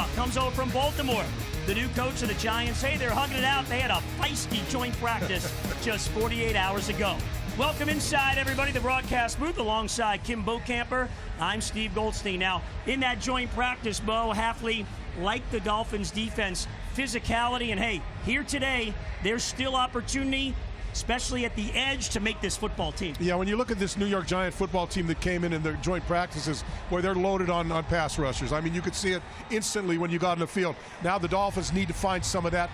Harbaugh comes over from Baltimore. The new coach of the Giants, hey, they're hugging it out. They had a feisty joint practice just 48 hours ago. Welcome inside, everybody, the broadcast booth alongside Kim Bokamper. I'm Steve Goldstein. Now, in that joint practice, Bo Hafley, like the Dolphins defense, physicality, and hey, here today, there's still opportunity, especially at the edge, to make this football team. Yeah, when you look at this New York Giant football team that came in their joint practices where they're loaded on pass rushers. I mean, you could see it instantly when you got in the field. Now the Dolphins need to find some of that.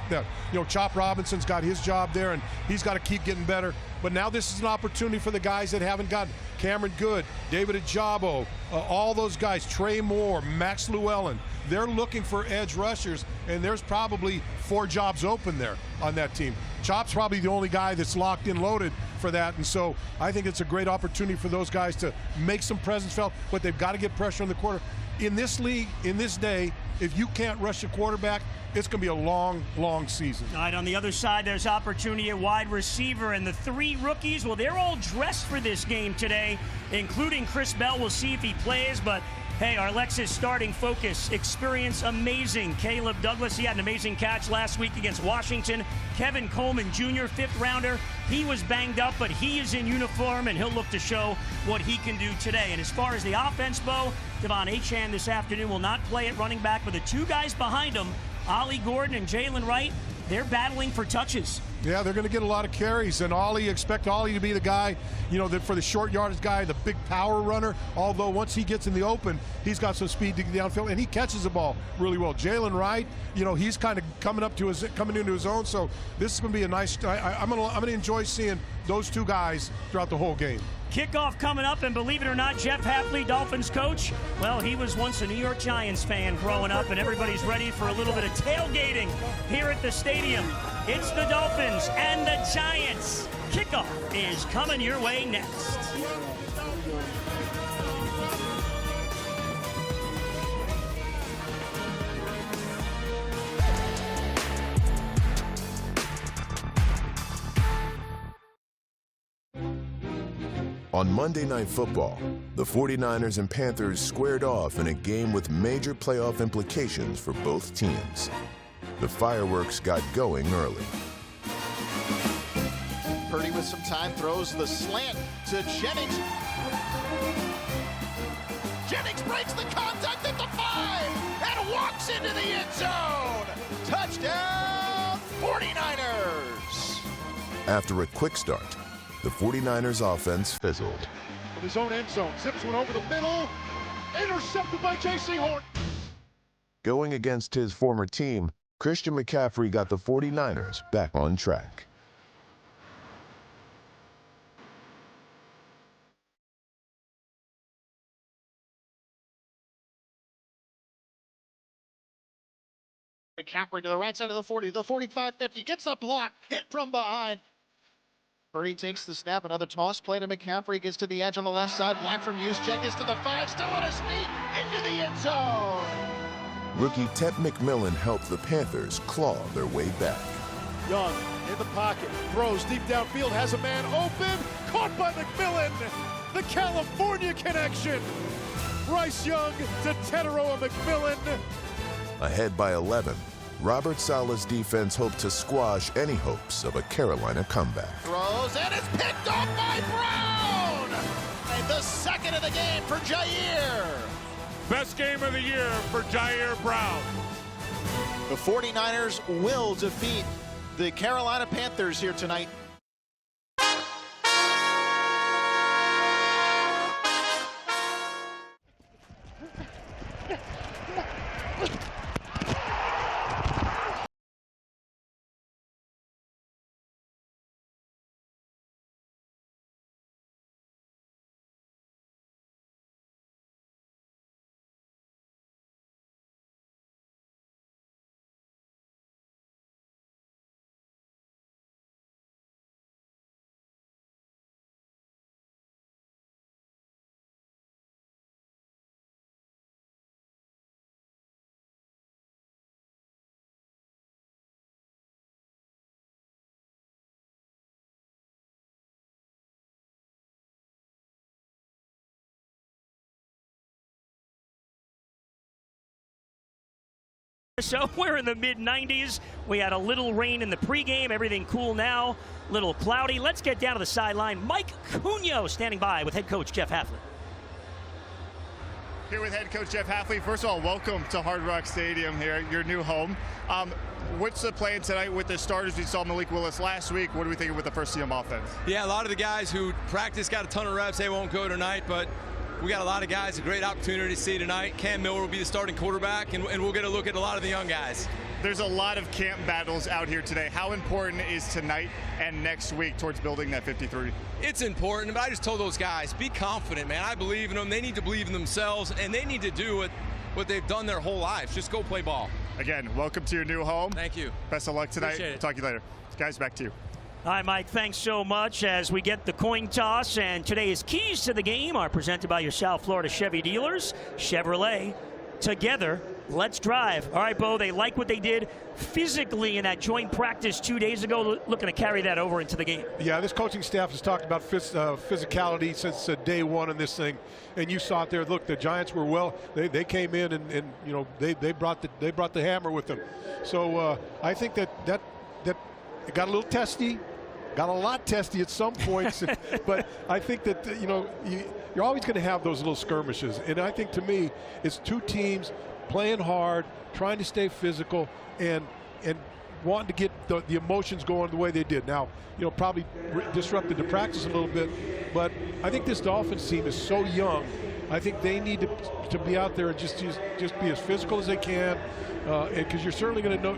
Chop Robinson's got his job there, and he's got to keep getting better. But now this is an opportunity for the guys that haven't gotten. Cameron Good, David Ajabo, all those guys, Trey Moore, Max Llewellyn. They're looking for edge rushers, and there's probably 4 jobs open there on that team. Chop's probably the only guy that's locked in loaded for that, and so I think it's a great opportunity for those guys to make some presence felt, but they've got to get pressure on the quarter. In this league, in this day, if you can't rush the quarterback, it's going to be a long, long season. All right, on the other side, there's opportunity at wide receiver, and the 3 rookies, well, they're all dressed for this game today, including Chris Bell. We'll see if he plays, but hey, our Lexus starting focus, experience amazing. Caleb Douglas, he had an amazing catch last week against Washington. Kevin Coleman Jr., 5th rounder. He was banged up, but he is in uniform, and he'll look to show what he can do today. And as far as the offense, Bo, Devon Achane this afternoon will not play at running back, but the 2 guys behind him, Ollie Gordon and Jalen Wright, they're battling for touches. Yeah, they're going to get a lot of carries, and expect Ollie to be the guy, for the short yardage guy, the big power runner, although once he gets in the open, he's got some speed to get downfield, and he catches the ball really well. Jalen Wright, he's kind of coming into his own, so this is going to be a nice, I'm going to enjoy seeing those 2 guys throughout the whole game. Kickoff coming up, and believe it or not, Jeff Hafley, Dolphins coach, well, he was once a New York Giants fan growing up, and everybody's ready for a little bit of tailgating here at the stadium. It's the Dolphins and the Giants. Kickoff is coming your way next. On Monday Night Football, the 49ers and Panthers squared off in a game with major playoff implications for both teams. The fireworks got going early. Purdy with some time throws the slant to Jennings. Jennings breaks the contact at the 5 and walks into the end zone. Touchdown, 49ers. After a quick start, the 49ers offense fizzled. From his own end zone, zips one over the middle, intercepted by J.C. Horn. Going against his former team, Christian McCaffrey got the 49ers back on track. McCaffrey to the right side of the 40, the 45, 50, gets the block, hit from behind. Purdy takes the snap, another toss play to McCaffrey, gets to the edge on the left side, block from Juszczyk, gets to the 5, still on his feet, into the end zone. Rookie Ted McMillan helped the Panthers claw their way back. Young in the pocket, throws deep downfield, has a man open, caught by McMillan. The California connection. Bryce Young to Teteroa McMillan. Ahead by 11, Robert Saleh's defense hoped to squash any hopes of a Carolina comeback. Throws, and it's picked off by Brown! And the second of the game for Jair. Best game of the year for Jair Brown. The 49ers will defeat the Carolina Panthers here tonight. So we're in the mid-90s. We had a little rain in the pregame. Everything cool now. Little cloudy. Let's get down to the sideline. Mike Cugno standing by with head coach Jeff Hafley. Here with head coach Jeff Hafley. First of all, welcome to Hard Rock Stadium here, your new home. What's the plan tonight with the starters? We saw Malik Willis last week. What are we thinking with the first team offense? Yeah, a lot of the guys who practice got a ton of reps. They won't go tonight, but we got a lot of guys, a great opportunity to see tonight. Cam Miller will be the starting quarterback, and we'll get a look at a lot of the young guys. There's a lot of camp battles out here today. How important is tonight and next week towards building that 53? It's important, but I just told those guys, be confident, man. I believe in them. They need to believe in themselves, and they need to do what they've done their whole lives. Just go play ball. Again, welcome to your new home. Thank you. Best of luck tonight. Appreciate it. Talk to you later. Guys, back to you. Hi, Mike. Thanks so much as we get the coin toss. And today's keys to the game are presented by your South Florida Chevy dealers. Chevrolet, together, let's drive. All right, Bo, they like what they did physically in that joint practice 2 days ago, looking to carry that over into the game. Yeah, this coaching staff has talked about physicality since day one in this thing, and you saw it there. Look, the Giants were well. They came in and you know they brought the hammer with them. So I think that it got a little testy. Got a lot testy at some points, but I think that you're always going to have those little skirmishes, and I think to me it's two teams playing hard, trying to stay physical, and wanting to get the emotions going the way they did. Now, probably disrupted the practice a little bit, but I think this Dolphins team is so young. I think they need to be out there and just be as physical as they can, because you're certainly going to know.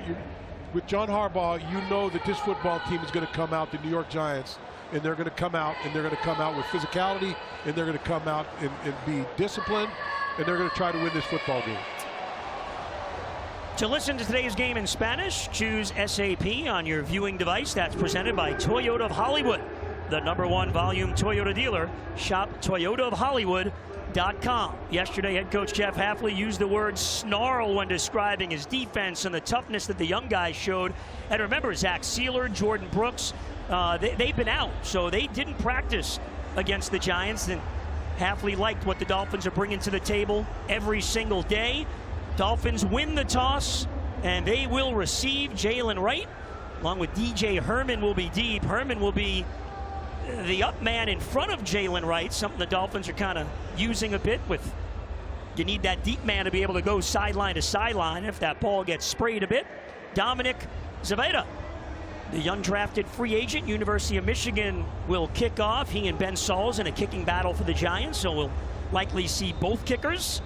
With John Harbaugh, you know that this football team is going to come out, the New York Giants, and they're going to come out, with physicality, and they're going to come out and be disciplined, and they're going to try to win this football game. To listen to today's game in Spanish, choose SAP on your viewing device. That's presented by Toyota of Hollywood, the #1 volume Toyota dealer. Shop toyotaofhollywood.com. Yesterday, head coach Jeff Hafley used the word snarl when describing his defense and the toughness that the young guys showed. And remember, Zach Sealer, Jordan Brooks, they've been out, so they didn't practice against the Giants. And Hafley liked what the Dolphins are bringing to the table every single day. Dolphins win the toss, and they will receive. Jalen Wright, along with DJ Herman, will be deep. Herman will be the up man in front of Jalen Wright, something the Dolphins are kind of using a bit with. You need that deep man to be able to go sideline to sideline if that ball gets sprayed a bit. Dominic Zaveda, the undrafted free agent, University of Michigan, will kick off. He and Ben Sauls in a kicking battle for the Giants, so we'll likely see both kickers.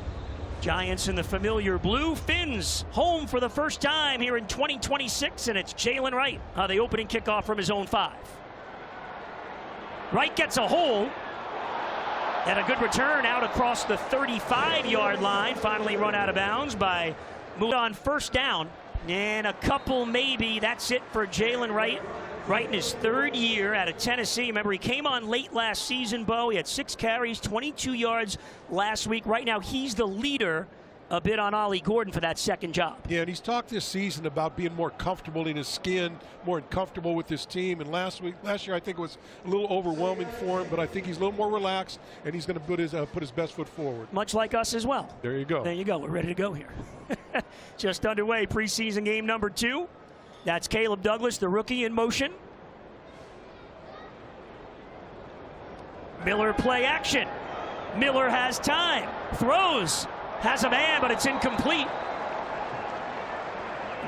Giants in the familiar blue. Fins home for the first time here in 2026, and it's Jalen Wright, the opening kickoff from his own 5. Wright gets a hole, and a good return out across the 35-yard line. Finally run out of bounds by moved on first down. And a couple maybe. That's it for Jalen Wright. Wright in his 3rd year out of Tennessee. Remember, he came on late last season, Bo. He had 6 carries, 22 yards last week. Right now, he's the leader a bit on Ollie Gordon for that 2nd job. Yeah, and he's talked this season about being more comfortable in his skin, more comfortable with his team. And last year, I think it was a little overwhelming for him, but I think he's a little more relaxed, and he's going to put his best foot forward. Much like us as well. There you go. There you go. We're ready to go here. Just underway, preseason game number 2. That's Caleb Douglas, the rookie, in motion. Miller play action. Miller has time. Throws. Has a man, but it's incomplete.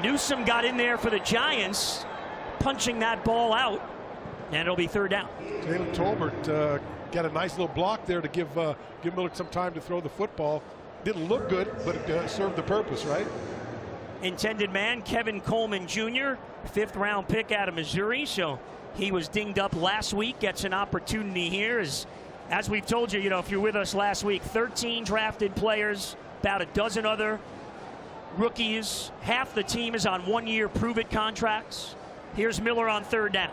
Newsome got in there for the Giants, punching that ball out, and it'll be 3rd down. Jalen Tolbert got a nice little block there to give Miller some time to throw the football. Didn't look good, but it served the purpose, right? Intended man, Kevin Coleman Jr., 5th-round pick out of Missouri, so he was dinged up last week, gets an opportunity here. As we've told you, if you're with us last week, 13 drafted players, about a dozen other rookies. Half the team is on 1-year prove-it contracts. Here's Miller on 3rd down.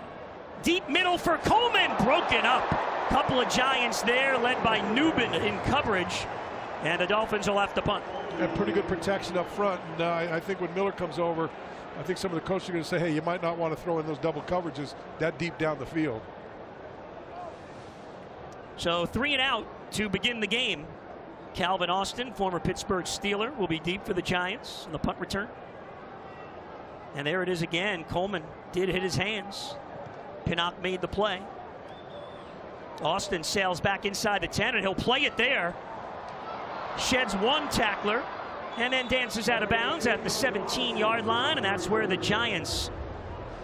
Deep middle for Coleman, broken up. Couple of Giants there, led by Newman in coverage, and the Dolphins will have to punt. Got pretty good protection up front, and I think when Miller comes over, I think some of the coaches are going to say, hey, you might not want to throw in those double coverages that deep down the field. So 3 and out to begin the game. Calvin Austin, former Pittsburgh Steeler, will be deep for the Giants on the punt return. And there it is again. Coleman did hit his hands. Pinnock made the play. Austin sails back inside the 10, and he'll play it there. Sheds one tackler, and then dances out of bounds at the 17-yard line, and that's where the Giants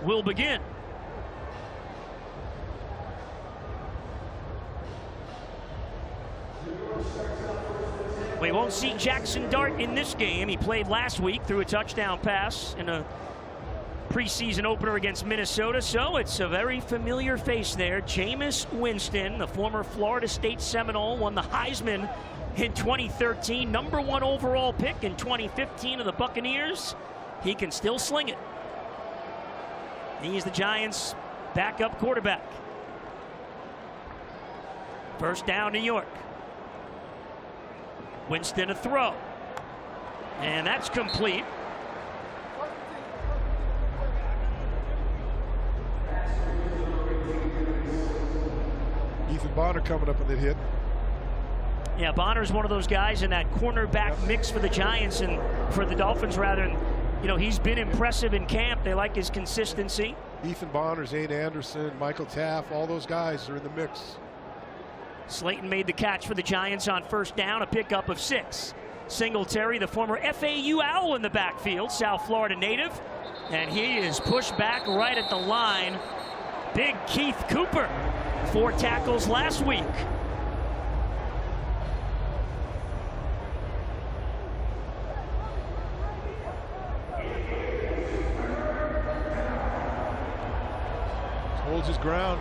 will begin. We won't see Jackson Dart in this game. He played last week, threw a touchdown pass in a preseason opener against Minnesota, so it's a very familiar face there. Jameis Winston, the former Florida State Seminole, won the Heisman in 2013, #1 overall pick in 2015 of the Buccaneers. He can still sling it. He's the Giants' backup quarterback. First down, New York. Winston a throw. And that's complete. Ethan Bonner coming up on that hit. Yeah, Bonner's one of those guys in that cornerback mix for the Giants and for the Dolphins, rather. And, you know, he's been impressive in camp. They like his consistency. Ethan Bonner, Zane Anderson, Michael Taff, all those guys are in the mix. Slayton made the catch for the Giants on first down, a pickup of 6. Singletary, the former FAU Owl, in the backfield, South Florida native. And he is pushed back right at the line. Big Keith Cooper, 4 tackles last week. Holds his ground.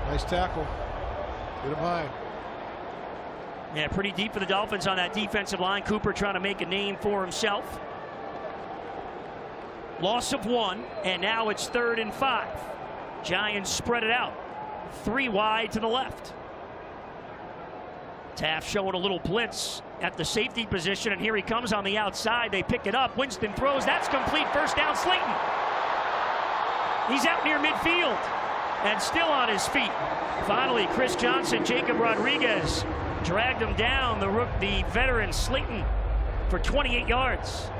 Nice tackle. Hit him high. Yeah, pretty deep for the Dolphins on that defensive line. Cooper trying to make a name for himself. Loss of 1, and now it's 3rd and 5. Giants spread it out. 3 wide to the left. Taft showing a little blitz at the safety position, and here he comes on the outside. They pick it up. Winston throws. That's complete. First down, Slayton. He's out near midfield and still on his feet. Finally, Chris Johnson, Jacob Rodriguez dragged him down. The veteran Slayton for 28 yards.